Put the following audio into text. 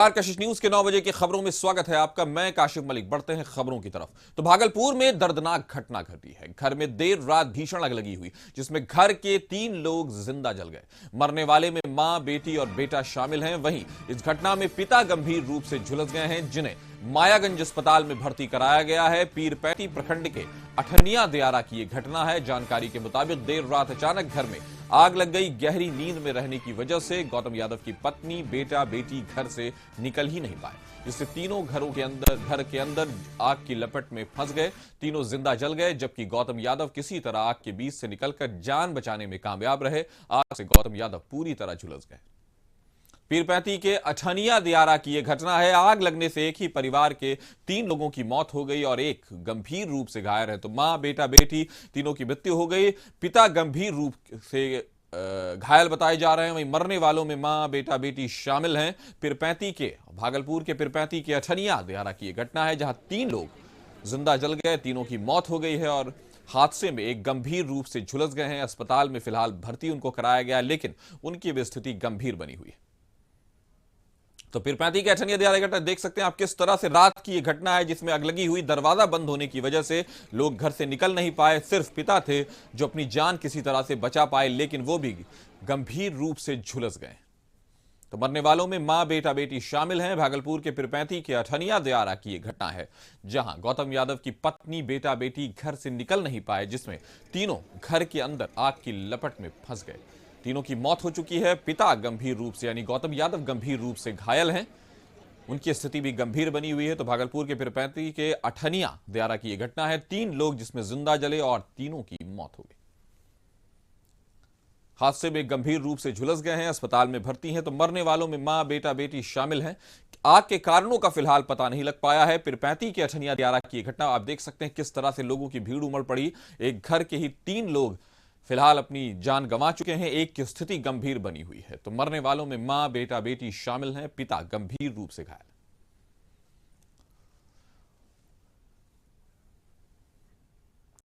कशिश news के 9 बजे की खबरों में स्वागत है आपका। मैं काशिफ मलिक। बढ़ते हैं खबरों की तरफ। तो भागलपुर में दर्दनाक घटना घटी है। घर में देर रात भीषण आग लगी हुई, जिसमें घर के 3 लोग जिंदा जल गए। मरने वाले में मां, बेटी और बेटा शामिल हैं। वहीं इस घटना में पिता गंभीर रूप से झुलस गए हैं, जिन्हें मायागंज अस्पताल में भर्ती कराया गया है। पीरपैंती प्रखंड के अठनिया दियारा की यह घटना है। जानकारी के मुताबिक देर रात अचानक घर में आग लग गई। गहरी नींद में रहने की वजह से गौतम यादव की पत्नी, बेटा, बेटी घर से निकल ही नहीं पाए, जिससे तीनों घर के अंदर आग की लपट में फंस गए। तीनों जिंदा जल गए, जबकि गौतम यादव किसी तरह आग के बीच से निकलकर जान बचाने में कामयाब रहे। आग से गौतम यादव पूरी तरह झुलस गए। पीरपैंती के अठनिया दियारा की यह घटना है। आग लगने से एक ही परिवार के 3 लोगों की मौत हो गई और एक गंभीर रूप से घायल है। तो मां, बेटा, बेटी तीनों की मृत्यु हो गई। पिता गंभीर रूप से घायल बताए जा रहे हैं। वहीं मरने वालों में मां, बेटा, बेटी शामिल हैं। भागलपुर के पीरपैंती के अठनिया दियारा की यह घटना है, जहां 3 लोग जिंदा जल गए, तीनों की मौत हो गई है और हादसे में एक गंभीर रूप से झुलस गए हैं। अस्पताल में फिलहाल भर्ती उनको कराया गया, लेकिन उनकी भी स्थिति गंभीर बनी हुई है। तो पीरपैंती के अठनिया दियारा घटना देख सकते हैं आप किस तरह से रात की यह घटना है, जिसमें आग लगी हुई। दरवाजा बंद होने की वजह से लोग घर से निकल नहीं पाए। सिर्फ पिता थे जो अपनी जान किसी तरह से बचा पाए, लेकिन वो भी गंभीर रूप से झुलस गए। तो मरने वालों में मां, बेटा, बेटी शामिल हैं। भागलपुर के पीरपैंती के अठनिया दियारा की यह घटना है, जहां गौतम यादव की पत्नी, बेटा, बेटी घर से निकल नहीं पाए, जिसमें तीनों घर के अंदर आग की लपट में फंस गए। तीनों की मौत हो चुकी है। पिता गंभीर रूप से यानी गौतम यादव गंभीर रूप से घायल हैं, उनकी स्थिति भी गंभीर बनी हुई है। तो भागलपुर के पीरपैंती के अठनिया दियारा की यह घटना है। 3 लोग जिसमें जिंदा जले और तीनों की मौत हो गई। हादसे में गंभीर रूप से झुलस गए हैं, अस्पताल में भर्ती हैं। तो मरने वालों में मां, बेटा, बेटी शामिल हैं। आग के कारणों का फिलहाल पता नहीं लग पाया है। पीरपैंती के अठनिया दियारा की यह घटना आप देख सकते हैं किस तरह से लोगों की भीड़ उमड़ पड़ी। एक घर के ही 3 लोग फिलहाल अपनी जान गंवा चुके हैं, एक की स्थिति गंभीर बनी हुई है। तो मरने वालों में मां, बेटा, बेटी शामिल हैं। पिता गंभीर रूप से घायल।